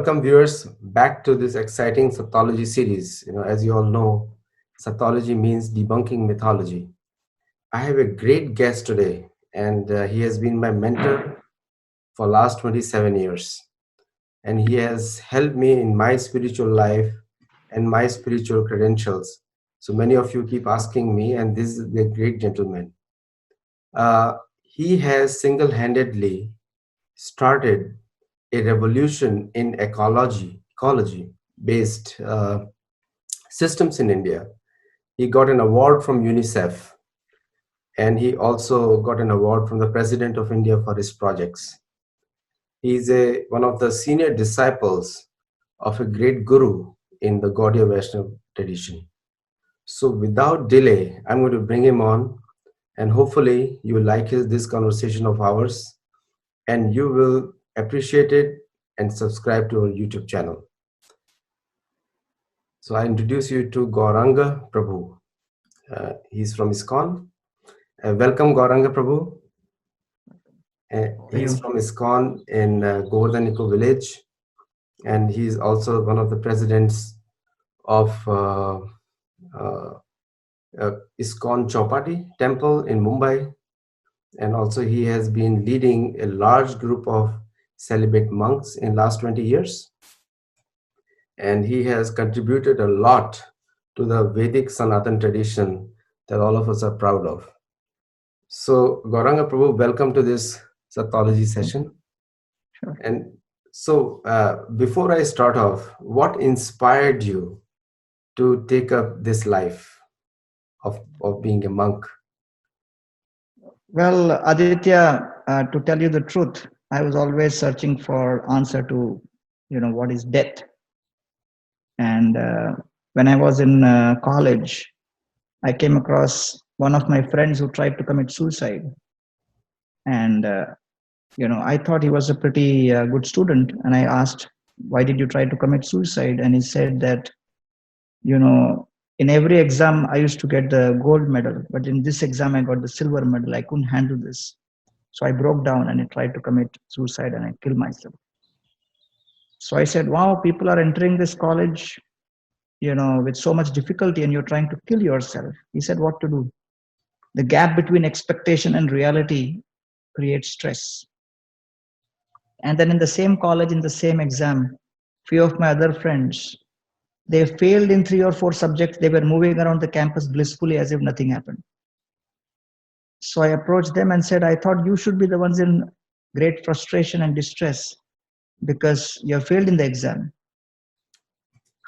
welcome viewers back to this exciting Sathology series. As you all know, Sathology means debunking mythology. I have a great guest today, and he has been my mentor for last 27 years. And he has helped me in my spiritual life and my spiritual credentials. So many of you keep asking me, and this is a great gentleman. He has single-handedly started a revolution in ecology based systems in India. He got an award from UNICEF, and he also got an award from the President of India for his projects. He is one of the senior disciples of a great guru in the Gaudiya Vaishnava tradition. So without delay, I'm going to bring him on, and hopefully you will like this conversation of ours, and you will appreciate it and subscribe to our YouTube channel. So I introduce you to Gauranga Prabhu. He's from ISKCON. Welcome, Gauranga Prabhu. He's from ISKCON in Govardhan Eco Village, and he's also one of the presidents of ISKCON Chowpatty Temple in Mumbai, and also he has been leading a large group of celibate monks in last 20 years. And he has contributed a lot to the Vedic Sanatan tradition that all of us are proud of. So, Gauranga Prabhu, welcome to this Sathology session. Sure. And so, before I start off, what inspired you to take up this life of being a monk? Well, Aditya, to tell you the truth, I was always searching for answer to, what is death. And when I was in college, I came across one of my friends who tried to commit suicide. And, I thought he was a pretty good student. And I asked, why did you try to commit suicide? And he said that, in every exam, I used to get the gold medal. But in this exam, I got the silver medal. I couldn't handle this. So I broke down and I tried to commit suicide and I killed myself. So I said, wow, people are entering this college, with so much difficulty and you're trying to kill yourself. He said, what to do? The gap between expectation and reality creates stress. And then in the same college, in the same exam, few of my other friends, they failed in 3 or 4 subjects. They were moving around the campus blissfully as if nothing happened. So I approached them and said, I thought you should be the ones in great frustration and distress because you have failed in the exam.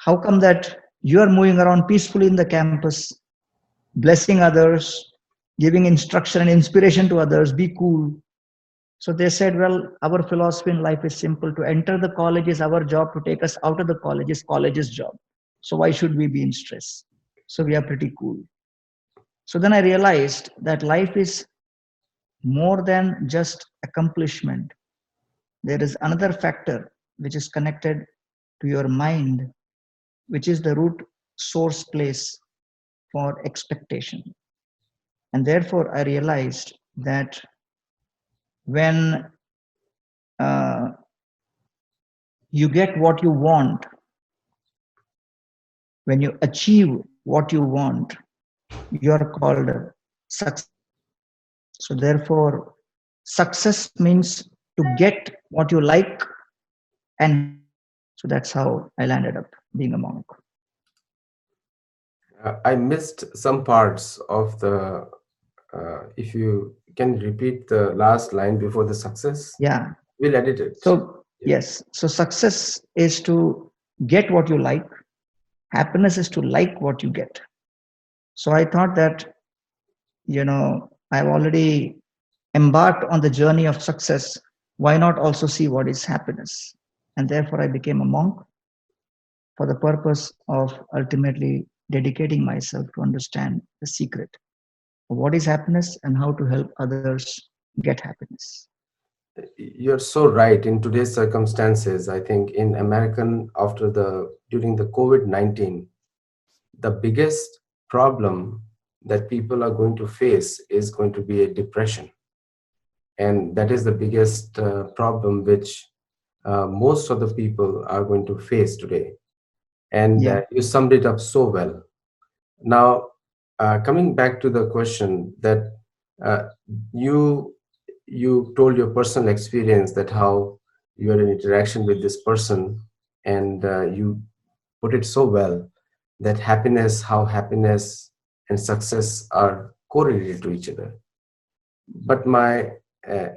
How come that you are moving around peacefully in the campus, blessing others, giving instruction and inspiration to others, be cool? So they said, well, our philosophy in life is simple. To enter the college is our job. To take us out of the college is college's job. So why should we be in stress? So we are pretty cool. So then I realized that life is more than just accomplishment. There is another factor which is connected to your mind, which is the root source place for expectation. And therefore, I realized that when you get what you want, when you achieve what you want, you are called success. So therefore, success means to get what you like, and so that's how I landed up being a monk. I missed some parts of the, if you can repeat the last line before the success. Yeah. We'll edit it. So, yes. So success is to get what you like. Happiness is to like what you get. So I thought that, I've already embarked on the journey of success. Why not also see what is happiness? And therefore I became a monk for the purpose of ultimately dedicating myself to understand the secret of what is happiness and how to help others get happiness. You're so right. In today's circumstances, I think in American, during the COVID-19, the biggest problem that people are going to face is going to be a depression. And that is the biggest problem which most of the people are going to face today. And Yeah. you summed it up so well. Now, coming back to the question that uh, you you told your personal experience, that how you had an interaction with this person, and you put it so well, that how happiness and success are correlated to each other. But my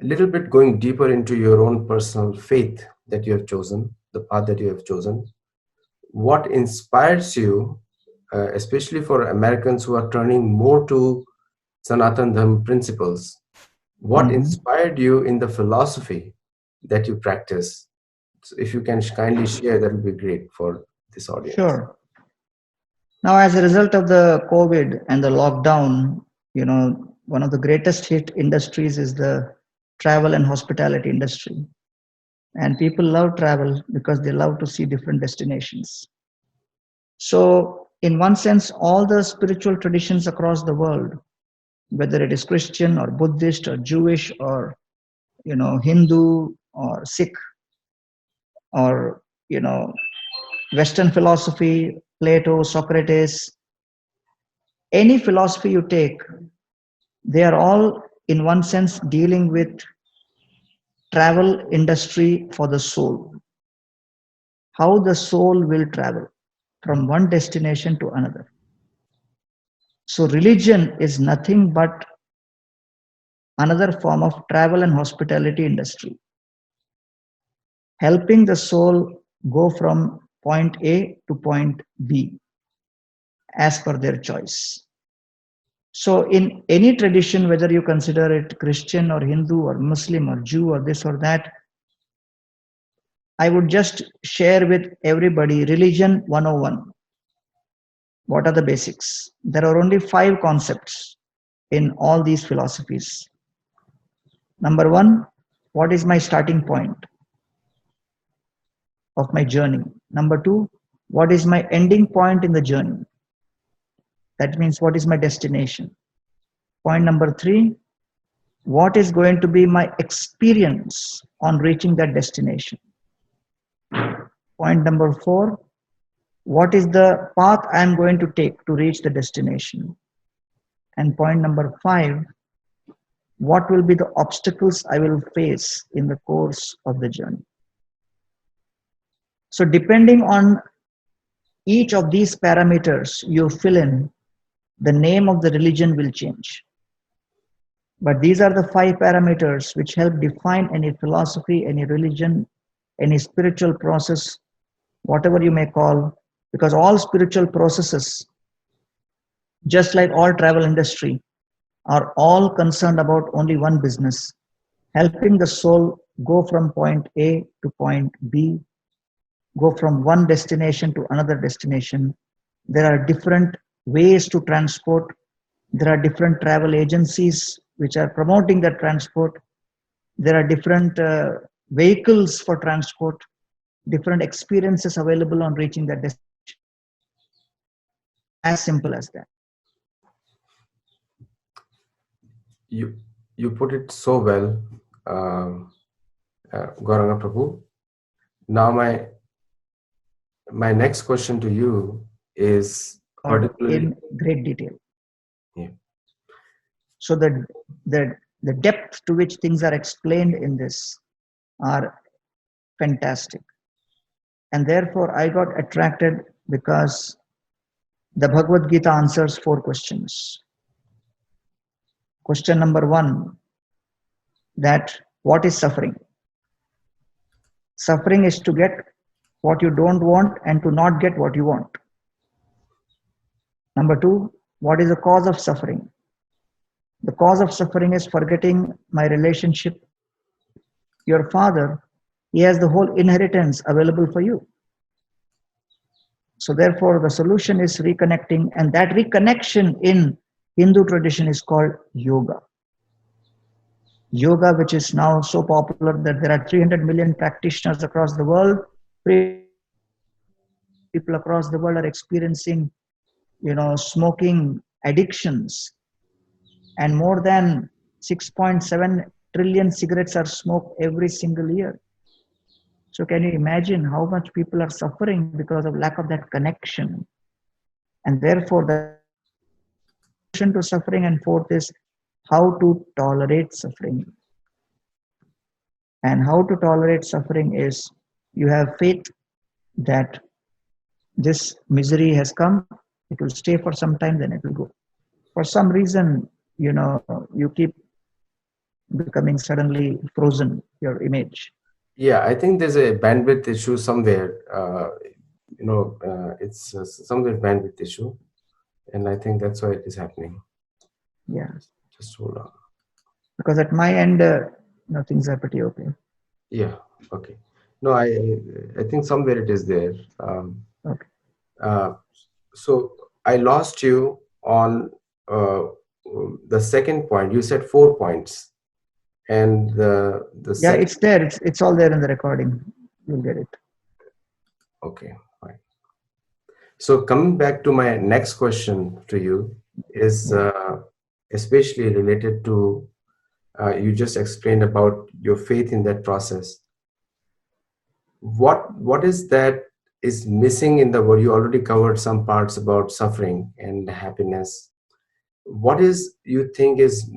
little bit going deeper into your own personal faith that you have chosen, the path that you have chosen, what inspires you, especially for Americans who are turning more to Sanatan Dharma principles? What Mhm. inspired you in the philosophy that you practice? So if you can kindly share, that would be great for this audience. Sure. Now, as a result of the COVID and the lockdown, one of the greatest hit industries is the travel and hospitality industry. And people love travel because they love to see different destinations. So, in one sense, all the spiritual traditions across the world, whether it is Christian or Buddhist or Jewish or Hindu or Sikh or Western philosophy, Plato, Socrates, any philosophy you take, they are all in one sense dealing with travel industry for the soul, how the soul will travel from one destination to another. So religion is nothing but another form of travel and hospitality industry, helping the soul go from point A to point B as per their choice. So, in any tradition, whether you consider it Christian or Hindu or Muslim or Jew or this or that, I would just share with everybody religion 101. What are the basics? There are only 5 concepts in all these philosophies. Number one, what is my starting point of my journey? Number two, what is my ending point in the journey? That means, what is my destination? Point number three, what is going to be my experience on reaching that destination? Point number four, what is the path I am going to take to reach the destination? And point number five, what will be the obstacles I will face in the course of the journey? So, depending on each of these parameters you fill in, the name of the religion will change. But these are the 5 parameters which help define any philosophy, any religion, any spiritual process, whatever you may call, because all spiritual processes, just like all travel industry, are all concerned about only one business, helping the soul go from point A to point B, go from one destination to another destination. There are different ways to transport. There are different travel agencies which are promoting that transport. There are different vehicles for transport, different experiences available on reaching that destination. As simple as that. You you put it so well, Gauranga Prabhu. Now my next question to you is particularly. In great detail. Yeah. So the depth to which things are explained in this are fantastic. And therefore I got attracted because the Bhagavad Gita answers 4 questions. Question number one, that what is suffering? Suffering is to get what you don't want and to not get what you want. Number two, what is the cause of suffering? The cause of suffering is forgetting my relationship. Your father, he has the whole inheritance available for you. So therefore, the solution is reconnecting, and that reconnection in Hindu tradition is called yoga. Yoga, which is now so popular that there are 300 million practitioners across the world. People across the world are experiencing, smoking addictions, and more than 6.7 trillion cigarettes are smoked every single year. So can you imagine how much people are suffering because of lack of that connection? And therefore, the solution to suffering and fourth is how to tolerate suffering. And how to tolerate suffering is you have faith that this misery has come, it will stay for some time, then it will go. For some reason, you keep becoming suddenly frozen, your image. Yeah, I think there's a bandwidth issue somewhere. It's somewhere bandwidth issue, and I think that's why it is happening. Yeah. Just hold on. Because at my end, things are pretty okay. Yeah. Okay. No, I think somewhere it is there. Okay. So I lost you on the second point. You said 4 points, and the Yeah, second. it's there. It's all there in the recording. You'll get it. Okay, fine. So coming back to my next question to you is especially related to you just explained about your faith in that process. What is that is missing in the world? You already covered some parts about suffering and happiness. What is you think is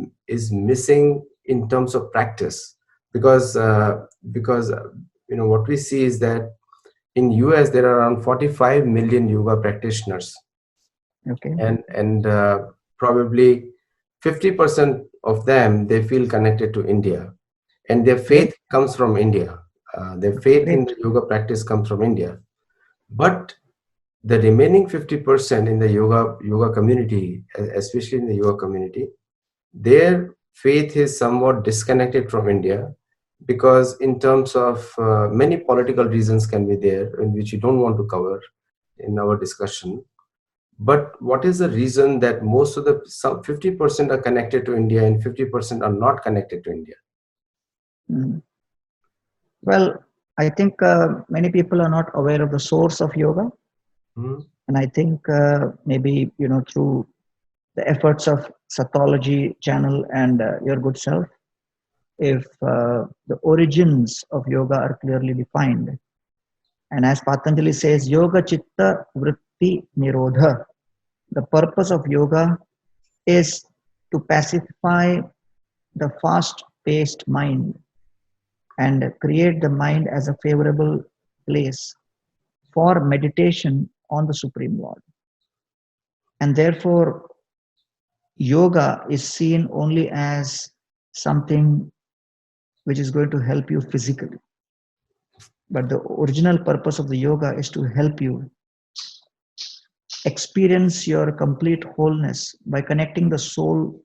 missing in terms of practice? Because what we see is that in US there are around 45 million yoga practitioners, Okay. and probably 50% of them they feel connected to India, and their faith Great. comes from India. Their faith in Great. the yoga practice comes from India, but the remaining 50% in the yoga community, especially in the yoga community, their faith is somewhat disconnected from India, because in terms of many political reasons can be there, in which you don't want to cover in our discussion. But what is the reason that most of the some 50% are connected to India and 50% are not connected to India? Mm. Well, I think many people are not aware of the source of yoga, Mhm. and I think maybe through the efforts of Sathology channel and your good self, if the origins of yoga are clearly defined, and as Patanjali says, Yoga Chitta Vritti Nirodha, the purpose of yoga is to pacify the fast-paced mind and create the mind as a favorable place for meditation on the Supreme Lord. And therefore, yoga is seen only as something which is going to help you physically. But the original purpose of the yoga is to help you experience your complete wholeness by connecting the soul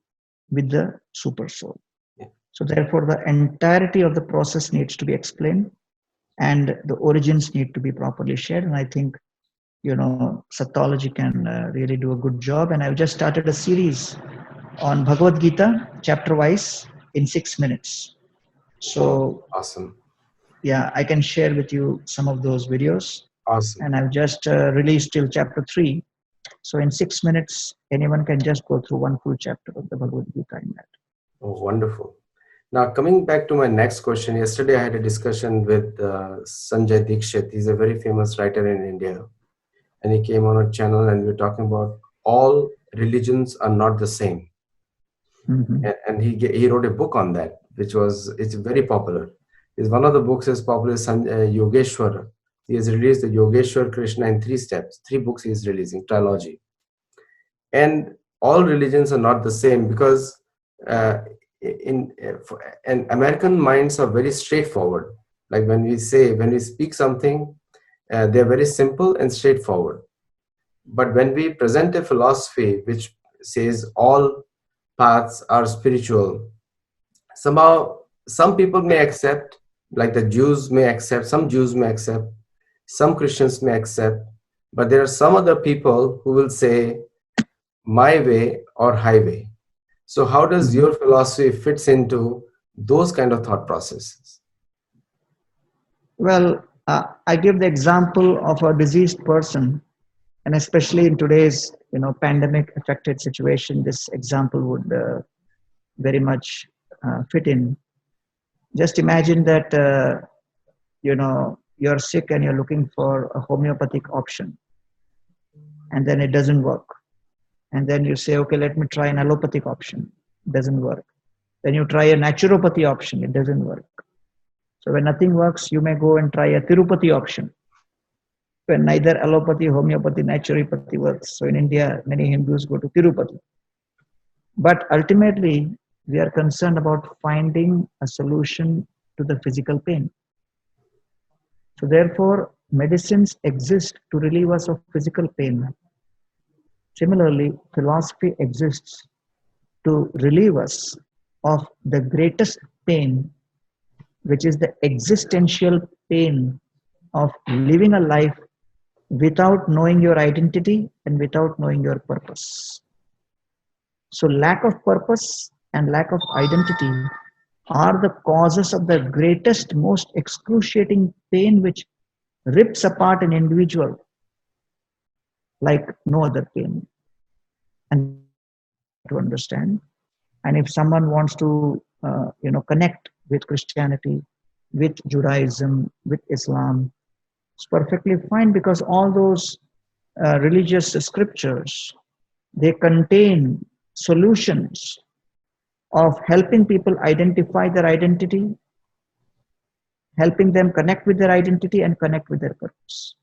with the super soul. So therefore, the entirety of the process needs to be explained and the origins need to be properly shared. And I think, Sathology can really do a good job. And I've just started a series on Bhagavad Gita, chapter wise, in 6 minutes. So, Awesome. yeah, I can share with you some of those videos. Awesome. And I've just released till chapter 3. So, in 6 minutes, anyone can just go through one full chapter of the Bhagavad Gita in that. Oh, wonderful. Now, coming back to my next question, yesterday I had a discussion with Sanjay Dikshit. He's a very famous writer in India. And he came on a channel and we were talking about all religions are not the same. Mm-hmm. And he wrote a book on that, it's very popular. Is one of the books is popular, Yogeshwar. He has released the Yogeshwar Krishna in 3 steps. 3 books he is releasing, trilogy. And all religions are not the same, because and American minds are very straightforward. Like when we speak something, they're very simple and straightforward. But when we present a philosophy which says all paths are spiritual, somehow some people may accept, like the Jews may accept, some Jews may accept, some Christians may accept, but there are some other people who will say my way or highway. So how does your philosophy fits into those kind of thought processes? Well, I give the example of a diseased person, and especially in today's pandemic affected situation, this example would very much fit in. Just imagine that you're sick and you're looking for a homeopathic option, and then it doesn't work. And then you say, okay, let me try an allopathic option. It doesn't work. Then you try a naturopathy option. It doesn't work. So when nothing works, you may go and try a Tirupati option. When neither allopathy, homeopathy, naturopathy works. So in India, many Hindus go to Tirupati. But ultimately, we are concerned about finding a solution to the physical pain. So therefore, medicines exist to relieve us of physical pain. Similarly, philosophy exists to relieve us of the greatest pain, which is the existential pain of living a life without knowing your identity and without knowing your purpose. So, lack of purpose and lack of identity are the causes of the greatest, most excruciating pain which rips apart an individual like no other pain. And to understand. And if someone wants to, connect with Christianity, with Judaism, with Islam, it's perfectly fine because all those religious scriptures, they contain solutions of helping people identify their identity, helping them connect with their identity and connect with their purpose.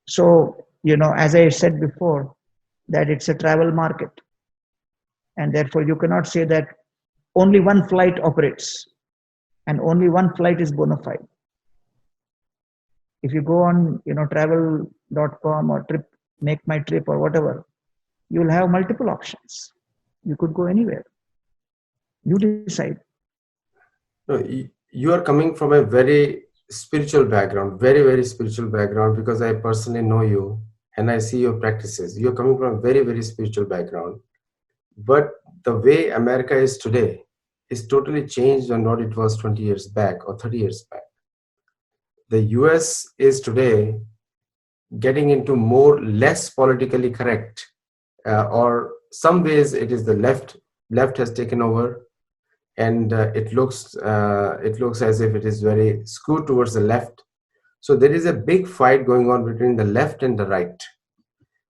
So, as I said before, that it's a travel market. And therefore, you cannot say that only one flight operates and only one flight is bona fide. If you go on, travel.com or make my trip or whatever, you'll have multiple options. You could go anywhere. You decide. No, you are coming from a very spiritual background, very, very spiritual background, because I personally know you and I see your practices. You're coming from a very, very spiritual background. But the way America is today is totally changed on what it was 20 years back or 30 years back. The US is today getting into less politically correct, or some ways it is the left has taken over, and it looks as if it is very skewed towards the left. So there is a big fight going on between the left and the right.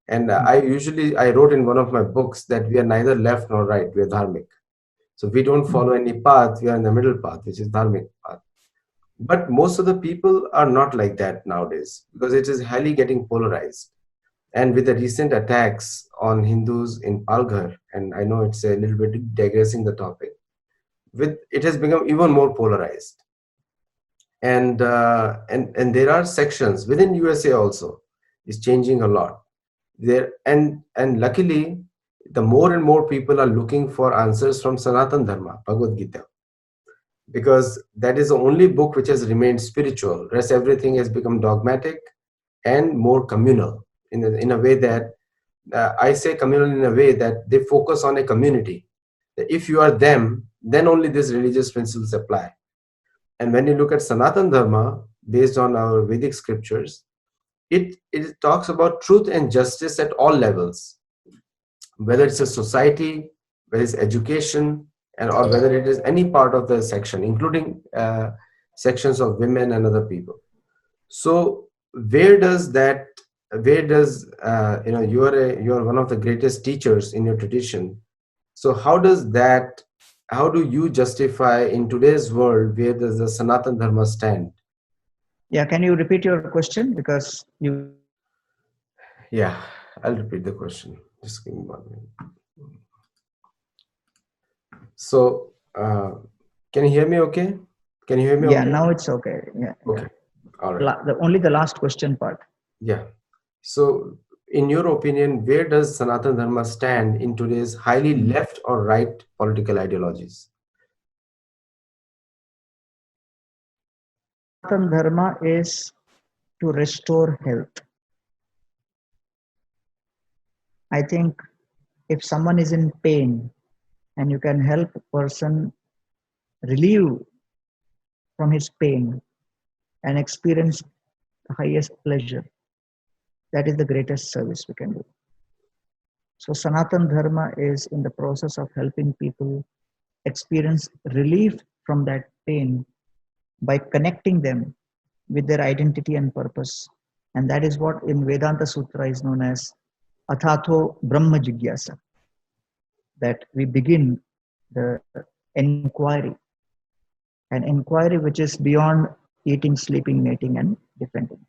And I wrote in one of my books that we are neither left nor right, we are dharmic. So we don't follow any path, we are in the middle path, which is dharmic path. But most of the people are not like that nowadays because it is highly getting polarized. And with the recent attacks on Hindus in Palghar, and I know it's a little bit digressing the topic, it has become even more polarized. And there are sections within USA also is changing a lot. And luckily, the more and more people are looking for answers from Sanatan Dharma, Bhagavad Gita, because that is the only book which has remained spiritual. Rest everything has become dogmatic and more communal in a way that I say communal in a way that they focus on a community. If you are them, then only these religious principles apply. And when you look at Sanatan Dharma, based on our Vedic scriptures, it talks about truth and justice at all levels, whether it's a society, whether it's education, or whether it is any part of the section, including sections of women and other people. So you are one of the greatest teachers in your tradition. So how do you justify in today's world, where does the Sanatan Dharma stand? Yeah, can you repeat your question? Because you... Yeah, I'll repeat the question. Just give me 1 minute. So, can you hear me okay? Can you hear me Yeah, okay? now it's okay. Yeah. Okay. All right. Only the last question part. Yeah. So, in your opinion, where does Sanatan Dharma stand in today's highly left or right political ideologies? Sanatan Dharma is to restore health. I think if someone is in pain and you can help a person relieve from his pain and experience the highest pleasure, that is the greatest service we can do. So Sanatan Dharma is in the process of helping people experience relief from that pain by connecting them with their identity and purpose. And that is what in Vedanta Sutra is known as Athatho Brahma Jigyasa, that we begin the inquiry, an inquiry which is beyond eating, sleeping, mating, and defending.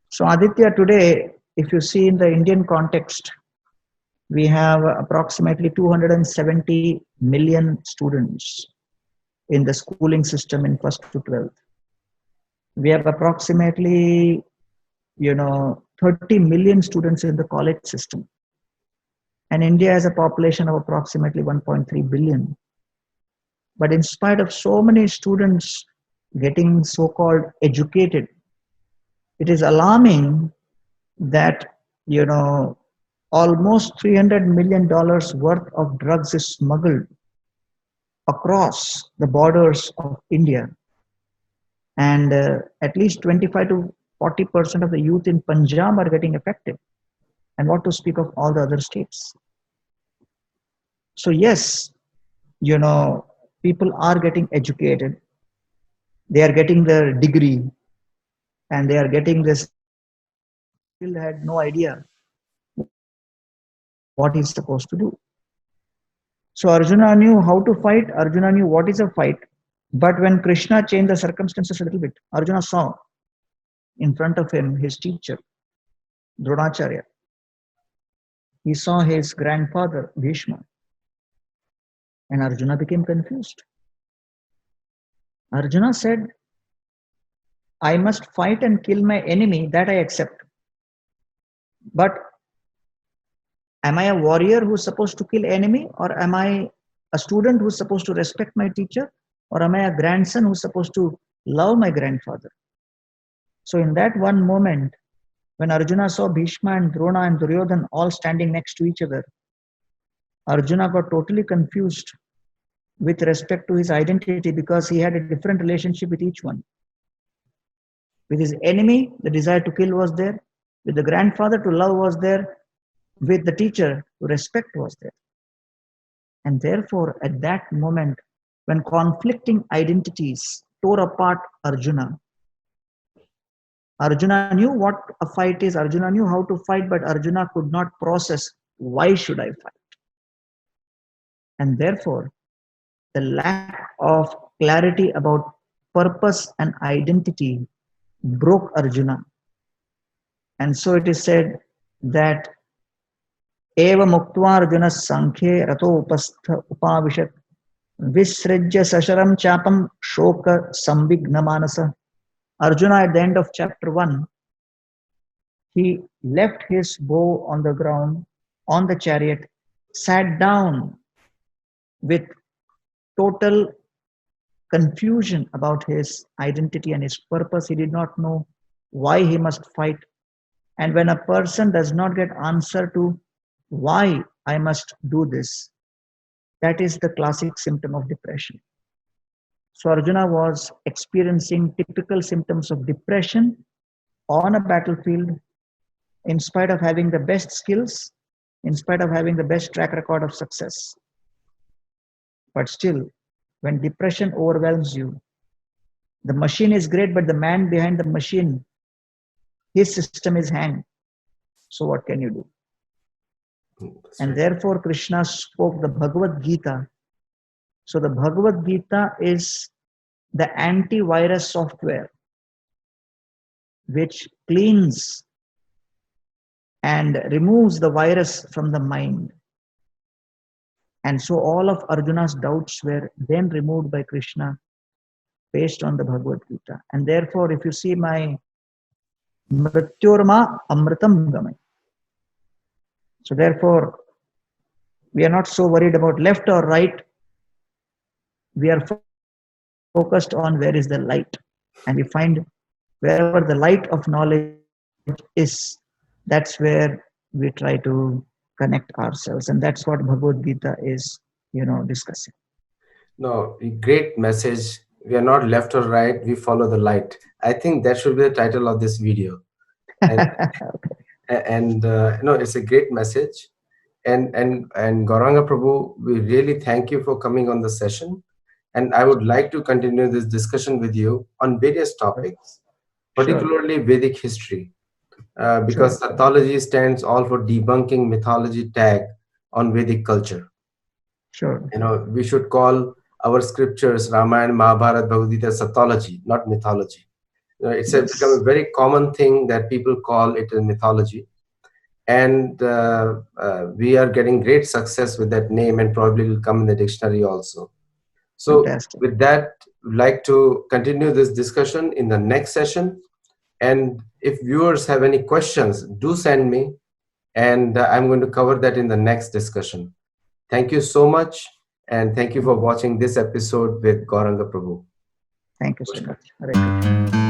So, Aditya, today, if you see in the Indian context, we have approximately 270 million students in the schooling system in first to 12th. We have approximately 30 million students in the college system, and India has a population of approximately 1.3 billion. But in spite of so many students getting so-called educated, it is alarming that almost $300 million worth of drugs is smuggled across the borders of India, and at least 25 to 40% of the youth in Punjab are getting affected, and what to speak of all the other states. So yes, people are getting educated, they are getting their degree, and they are getting this, still had no idea what he's supposed to do. So Arjuna knew how to fight, Arjuna knew what is a fight. But when Krishna changed the circumstances a little bit, Arjuna saw in front of him his teacher, Dronacharya. He saw his grandfather, Bhishma. And Arjuna became confused. Arjuna said, I must fight and kill my enemy, that I accept. But am I a warrior who's supposed to kill enemy, or am I a student who's supposed to respect my teacher, or am I a grandson who's supposed to love my grandfather? So in that one moment, when Arjuna saw Bhishma and Drona and Duryodhan all standing next to each other, Arjuna got totally confused with respect to his identity, because he had a different relationship with each one. With his enemy, the desire to kill was there. With the grandfather, to love was there. With the teacher, to respect was there. And therefore, at that moment, when conflicting identities tore apart Arjuna, Arjuna knew what a fight is, Arjuna knew how to fight, but Arjuna could not process, why should I fight? And therefore, the lack of clarity about purpose and identity broke Arjuna. And so it is said that Eva muktva Arjuna sankhe rato upastha upavishat visrajya sasharam chapam shoka sambigna manasa. Arjuna, at the end of chapter 1, he left his bow on the ground, on the chariot, sat down with total confusion about his identity and his purpose. He did not know why he must fight. And when a person does not get answer to why I must do this, that is the classic symptom of depression. So Arjuna was experiencing typical symptoms of depression on a battlefield, in spite of having the best skills, in spite of having the best track record of success. But still, when depression overwhelms you, the machine is great, but the man behind the machine, his system is hanged. So what can you do? And therefore, Krishna spoke the Bhagavad Gita. So the Bhagavad Gita is the antivirus software which cleans and removes the virus from the mind. And so all of Arjuna's doubts were then removed by Krishna based on the Bhagavad Gita. And therefore, if you see my Mrityorma Amritam Gamai. So therefore, we are not so worried about left or right. We are focused on where is the light. And we find wherever the light of knowledge is, that's where we try to connect ourselves. And that's what Bhagavad Gita is, discussing. No, great message. We are not left or right, we follow the light. I think that should be the title of this video. And, it's a great message. And Gauranga Prabhu, we really thank you for coming on the session. And I would like to continue this discussion with you on various topics. Sure, particularly Vedic history, sure, because Sattology stands all for debunking mythology tag on Vedic culture. sure. We should call our scriptures Ramayana, Mahabharata, Bhagavad Gita Sattology, not mythology. It's become Yes, a very common thing that people call it a mythology, and we are getting great success with that name, and probably will come in the dictionary also. So fantastic. with that, we'd like to continue this discussion in the next session. And if viewers have any questions, do send me, and I'm going to cover that in the next discussion. Thank you so much, and thank you for watching this episode with Gauranga Prabhu. Thank you so Namaskar. much. Hare Krishna.